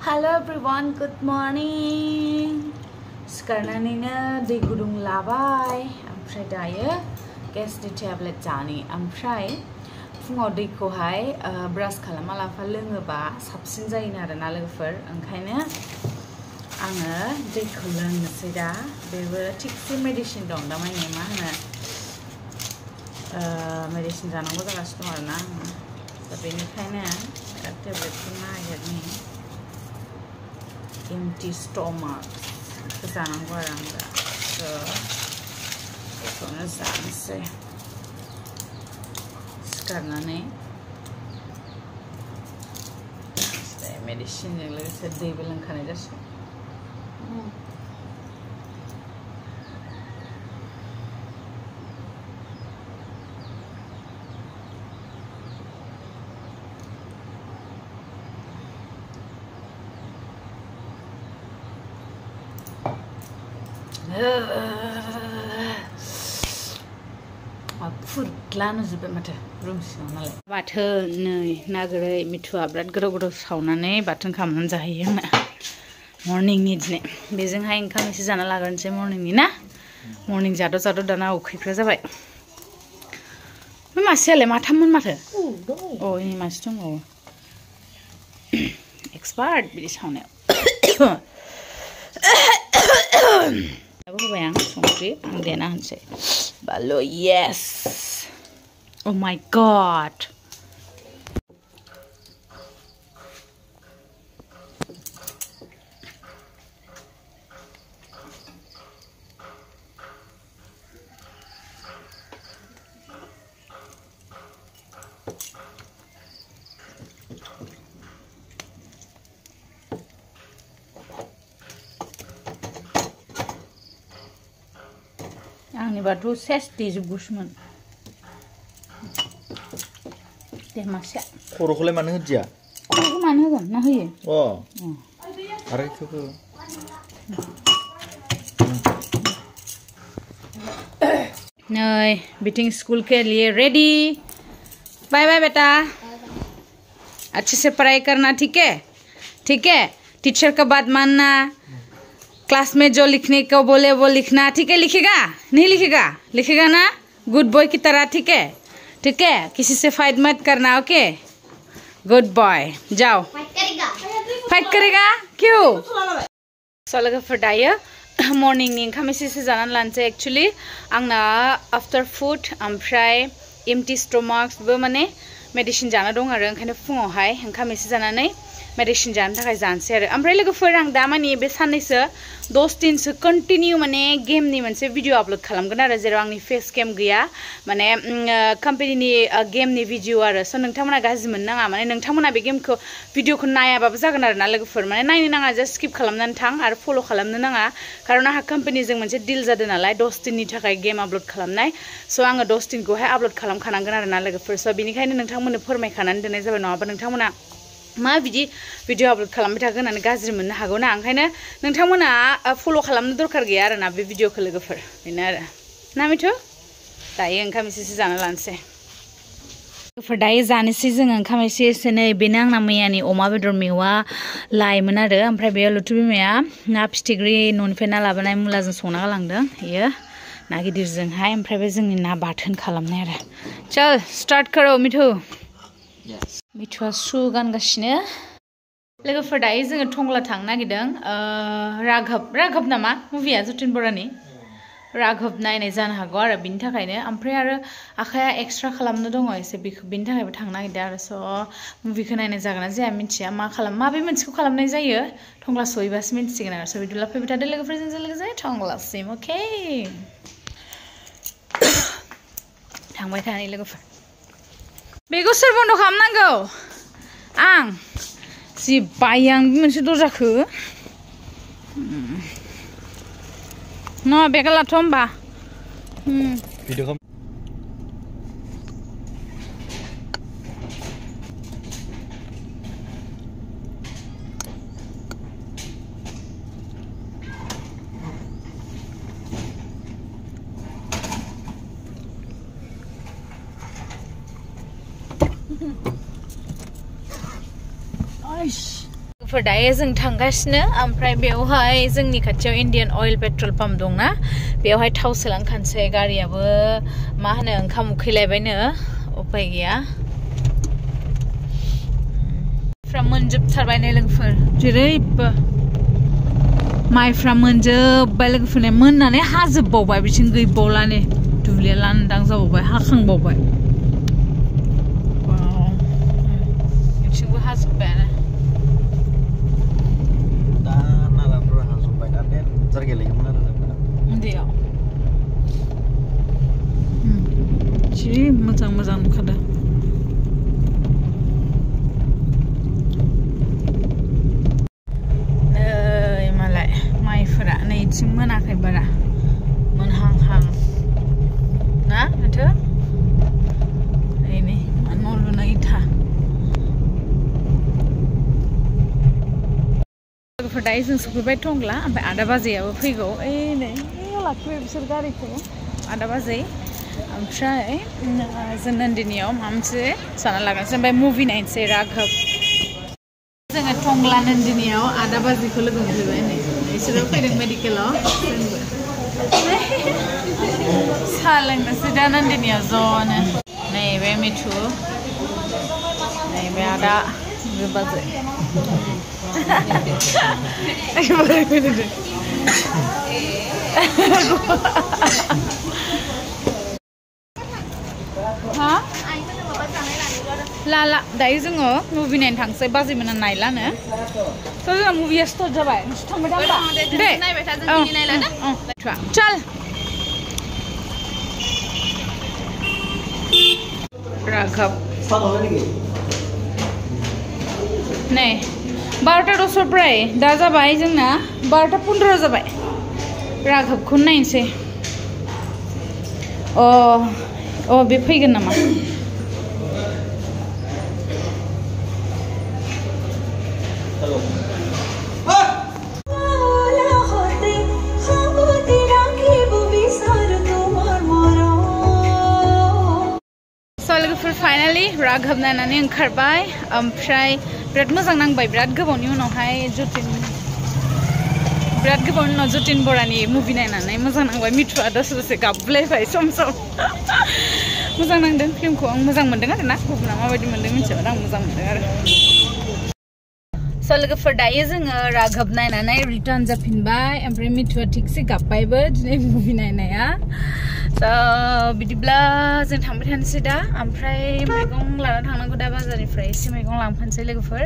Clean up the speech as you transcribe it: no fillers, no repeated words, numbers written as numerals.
Hello everyone, good morning. Sekarangnya दै गुदुं लाबाय ओमफ्राय दायो गेसनि टेब्लेट जानि ओमफ्राय फुङाव दैखौहाय ब्रास खालामा लाफा लोङोबा साबसिन जायो आरोना लोगोफोर ओंखायनो आङो दैखौ लोंनोसै दा बेबो थिगसे मेडिसिन दं दा माने मा होनो मेडिसिन जानांगौ जागासिनो दं आरोना दा बेनिखायनो टेब्लेटखौ नागिरनि empty stomach जानांगौ आरो आं दा बेखौनो जानोसै सिखारनानै मेडिसिनजों लोगोसे दैबो लोंखानाय जासिगोन फुरलानुजोब्बाय माथो रुम सिङाव नालाय बाथोन नै ना गोरै मिथुआ बिराद गोदाव गोदाव सावनानै बाथोन खालामनानै जाहैयो आंना मर्निंनि दिनै बेजोंहाय ओंखाम एसे जाना लाग्रोनोसै मर्निंनि ना मर्निं जाद' जाद' दाना उखैग्रा जाबाय बे मासेयालाय माथाममोन माथो अ इनि मासे दंबावो एक्सपार्ट बिदि सावनायाव होबाय आं संख्रि आं देना होनसै बानलु yes oh my god आंनिबाथ' सेस देजोबगौसोमोन दे मासे खर'खौलाय मानो होदिया खर'खौ मानो होगोन ना होयो आरो इखौबो नै बिटिंग स्कूल के लिए रेडी बाय बाय बेटा अच्छे से पढ़ाई करना ठीक है टीचर का बात मानना क्लास में जो लिखने को बोले वो लिखना ठीक है लिखेगा नहीं लिखेगा ना गुड बॉय की तरह ठीक है किसी से फाइट मत करना ओके गुड बॉय जाओ फाइट करेगा क्यों लोगोफोर दायो मर्निंनि ओंखाम एसे जानानै लानोसै एक्चुअली आंना आफ्टर फुड ओमफ्राय एम्प्टी स्टमाक्सबो माने मेडिसिन जाना दं आरो ओंखायनो फुङावहाय ओंखाम एसे जानानै मेडिसिन जानो थाखाय जानोसै आरो ओमफ्राय लोगोफोर आं दा माने बे साननैसो 10 दिनसो कन्टिन्यू माने गेमनि मोनसे भिडिअ आपलोड खालामगोन आरो जेराव आंनि फेस गेम गैया माने कम्पानिनि गेमनि भिडिअ आरो स' नोंथांमोना गाज्रि मोननो नाङा माने नोंथांमोना बे गेमखौ भिडिअखौ नायाबाबो जागोन आरो ना लोगोफोर माने नायनो नाङा जास्ट स्किप खालामनानै थां आरो फल' खालामनो नाङा खारन आंहा कम्पानिजों मोनसे डिल जादों नालाय 10 दिननि थाखाय गेम आपलोड खालामनाय स' आङो 10 दिनखौहाय आपलोड खालामखानांगोन आरो ना लोगोफोर स' बेनिखायनो नोंथांमोननो फोरमायखानानै दोननाय जाबाय नङाबा नोंथांमोना मा बिदि भिडिअ आपलोड खालामबाय थागोन होननानै गाज्रि मोननो हागौ ना ओंखायनो नोंथांमोना फल' खालामनो दरकार गैया आरोना बे भिडिअखौ लोगोफोर बेनो आरो ना मिथु दायो ओंखाम एसेसो जाना लानोसै लोगोफोर दायो जानोसै जोङो ओंखाम एसे नै बेनो आंना मैयानि अमा बेदर मेवा लायमोन आरो ओमफ्राय बेयो लुथु बिमाया ना फिथिख्रि न'निफ्राय ना लाबोनाय मुलाजों संना गालांदों बेयो ना गिदिरजोंहाय ओमफ्राय बे जोंनि ना बाथोन खालामनाय आरो चल स्टार्ट करो मिथु मिथुआ शु गानगासिनो लोगोफोर दायो जोङो टंला थांनो नागिरदों राघव नामा मुभिया जतिन बरानि राघव नायनाय जानो हागौ आरो बिनि थाखायनो ओमफ्राय आरो आखाया एक्सट्रा खालामनो दङ एसे बिनि थाखायबो थांनो नागिरदों आरो स' मुभिखौ नायनाय जागोन ना जाया मिन्थिया माबे मोनसेखौ खालामनाय जायो टंला सहैबासो मिन्थिसिगोन आरो स' बिदिब्ला फैबाय थादो लोगोफोरजों लोगोसे टंलासिम अके थांबाय थानाय लोगोफोर बेखौ सोर बन्द' खालामनांगौ आं जि बायो आं बे मोनसे दरजाखौ न' बेगा लाथ' होमबा लोगोफोर दायो जों थांगासिनो ओमफ्राय बेवहाय जोंनि खाथियाव इन्डियान अइल पेट्रल पाम्प दंना बेवहाय थाव सोलांखानोसै गारियाबो मा होनो ओंखाम उखैलायबायनो उपाय गैया माइफ्रा मोनजोबथारबाय नै लोगोफोर जेरैबो माइफ्रा मोनजोबबाय लोगोफोरने मोननानै हाजोबबावबाय बिथिं गैबावला नै दुब्लिया लांदां जाबावबाय हाखांबावबाय बिथिंबो हाजोबबायानो उन्दैयाव जि मोजां मोजां नुखादों नै मालाय माइफोरा नैथिं मोनाखै बारा मोनहांहां ना माथो नै न' लुनाय इथा लोगोफोर दायो जों सफैबाय टंला ओमफ्राय आदा बाजैयाबो फैगौ ओइ नै लाखिबाय बिसोर गारिखौ आदा बाजै ओमफ्राय जों नन्दिनियाव माबा मोनसे जाना लागासिनो ओमफ्राय मुभि नायनोसै राघव जोङो टंला नन्दिनियाव आदा बाजैखौ लोगो मोनफैबाय नै बिसोरो फैदों मेडिकेलाव जोंबो साहा लोंनोसै दा नन्दिनियाव ज'नो नैबे मिथु नैबे आदा बे बाजै हा ला दायो जोङो मुभि नायनो थांसै बाजै मोना नायलानो थ' जोंना मुभिया स्टार्ट जाबाय नोंसोर थांबाय दा चल राघव नै 12:10 प्राय दा जाबाय जोंना 12:15 जाबाय राघवखौ नायनोसै अ बे फैगोन नामा लोगोफोर फाइनालि राघव नायनानै ओंखारबाय ओमफ्राय बिराद मोजां नांबाय बिराद गोबावनि उनावहाय जतिन बरानि मुभि नायनानै मोजां नांबाय मिथुआ दसे गाबलायबाय सम मोजां नांदों फिल्मखौ आं मोजां मोनदों आरो ना गुबुना माबायदि मोनदों मिथिया आं मोजां मोनदों आरो स' लोगोफोर दायो जोङो राघव नायनानै रिटार्न जाफिनबाय ओमफ्राय मिथुआ थिगसे गाबबायबो दिनै मुभि नायनाया स' बिदिब्ला जों थांबाय थानोसै दा ओमफ्राय मैगं लाना थांनांगौ दा बाजारनिफ्राय एसे मैगं लांफानोसै लोगोफोर